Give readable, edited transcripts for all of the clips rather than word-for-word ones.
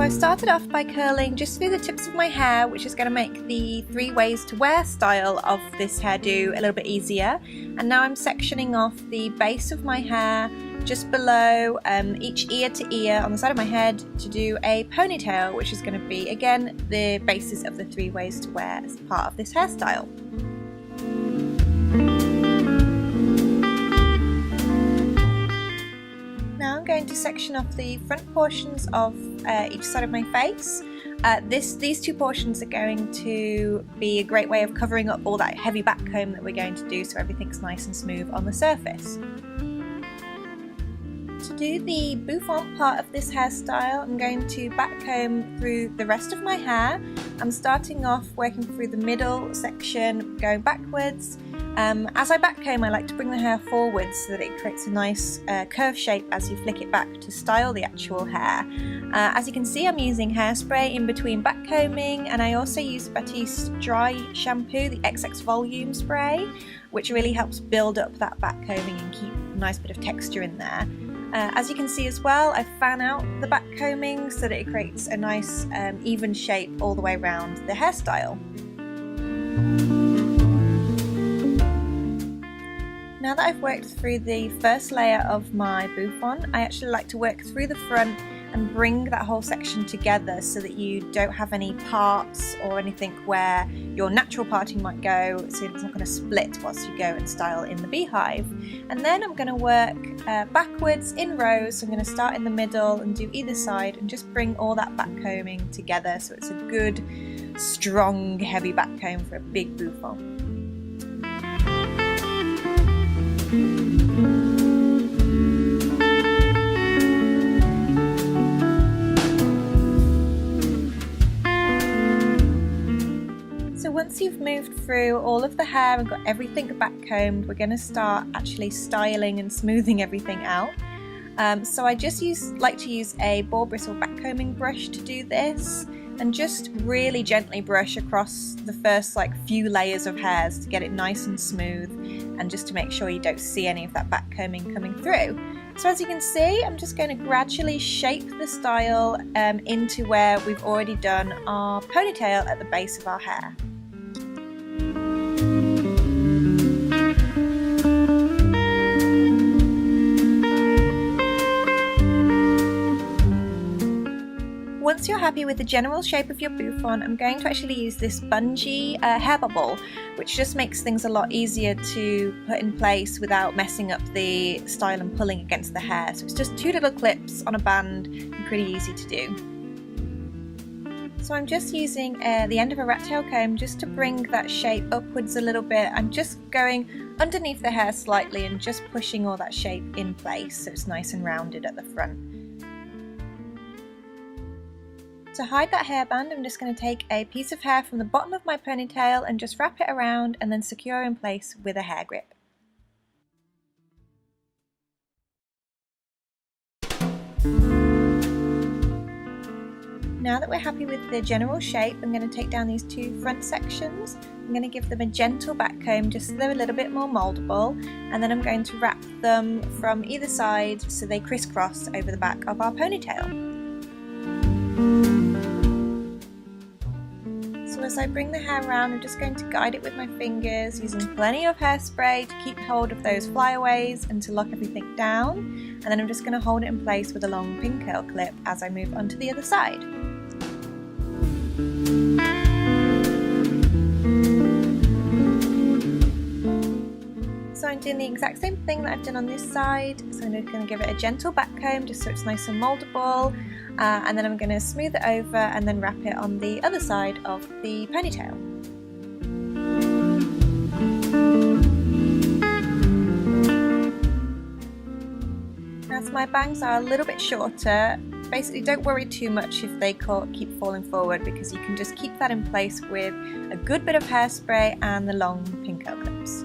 I started off by curling just through the tips of my hair, which is going to make the 3 ways to wear style of this hairdo a little bit easier. And now I'm sectioning off the base of my hair just below each ear to ear on the side of my head to do a ponytail, which is going to be again the basis of the 3 ways to wear as part of this hairstyle. Now I'm going to section off the front portions of each side of my face. These 2 portions are going to be a great way of covering up all that heavy back comb that we're going to do so everything's nice and smooth on the surface. To do the bouffant part of this hairstyle, I'm going to back comb through the rest of my hair. I'm starting off working through the middle section, going backwards. As I back comb, I like to bring the hair forwards so that it creates a nice curve shape as you flick it back to style the actual hair. As you can see, I'm using hairspray in between back combing, and I also use Batiste dry shampoo, the XX volume spray, which really helps build up that back combing and keep a nice bit of texture in there. As you can see as well, I fan out the back combing so that it creates a nice even shape all the way around the hairstyle. Now that I've worked through the first layer of my bouffant, I actually like to work through the front and bring that whole section together so that you don't have any parts or anything where your natural parting might go, so it's not going to split whilst you go and style in the beehive. And then I'm going to work backwards in rows, so I'm going to start in the middle and do either side and just bring all that back combing together so it's a good, strong, heavy back comb for a big bouffant. So once you've moved through all of the hair and got everything back combed, we're going to start actually styling and smoothing everything out. So I just like to use a ball bristle back combing brush to do this, and just really gently brush across the first few layers of hairs to get it nice and smooth, and just to make sure you don't see any of that back combing coming through. So as you can see, I'm just going to gradually shape the style into where we've already done our ponytail at the base of our hair. Once you're happy with the general shape of your bouffant, I'm going to actually use this bungee hair bubble, which just makes things a lot easier to put in place without messing up the style and pulling against the hair. So it's just 2 little clips on a band and pretty easy to do. So I'm just using the end of a rat tail comb just to bring that shape upwards a little bit. I'm just going underneath the hair slightly and just pushing all that shape in place so it's nice and rounded at the front. To hide that hairband, I'm just going to take a piece of hair from the bottom of my ponytail and just wrap it around and then secure in place with a hair grip. Now that we're happy with the general shape, I'm going to take down these 2 front sections. I'm going to give them a gentle back comb just so they're a little bit more mouldable, and then I'm going to wrap them from either side so they crisscross over the back of our ponytail. So as I bring the hair around, I'm just going to guide it with my fingers using plenty of hairspray to keep hold of those flyaways and to lock everything down, and then I'm just going to hold it in place with a long pin curl clip as I move on to the other side. So I'm doing the exact same thing that I've done on this side, so I'm just going to give it a gentle back comb just so it's nice and mouldable, and then I'm going to smooth it over and then wrap it on the other side of the ponytail. As my bangs are a little bit shorter, basically don't worry too much if they keep falling forward, because you can just keep that in place with a good bit of hairspray and the long pin curl clips.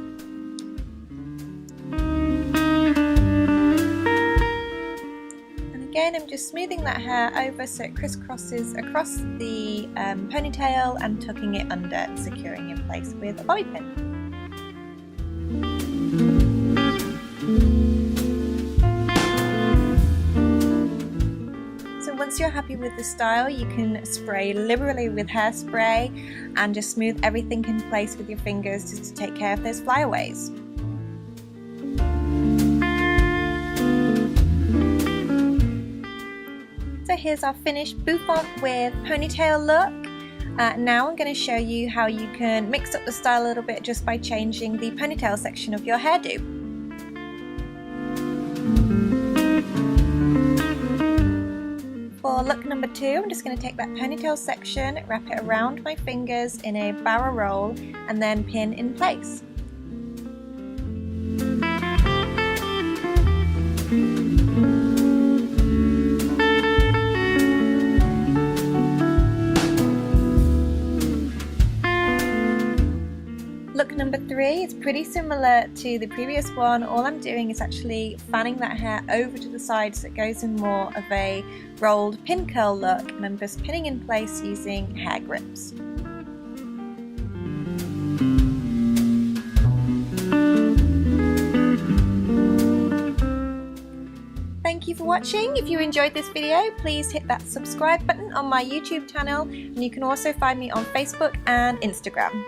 Again, I'm just smoothing that hair over so it crisscrosses across the ponytail and tucking it under and securing in place with a bobby pin. So once your you're happy with the style, you can spray liberally with hairspray and just smooth everything in place with your fingers just to take care of those flyaways. So here's our finished bouffant with ponytail look. Now I'm going to show you how you can mix up the style a little bit just by changing the ponytail section of your hairdo. For look number 2, I'm just going to take that ponytail section, wrap it around my fingers in a barrel roll and then pin in place. Look number 3 is pretty similar to the previous one. All I'm doing is actually fanning that hair over to the side so it goes in more of a rolled pin curl look, and I'm just pinning in place using hair grips. Thank you for watching. If you enjoyed this video, please hit that subscribe button on my YouTube channel, and you can also find me on Facebook and Instagram.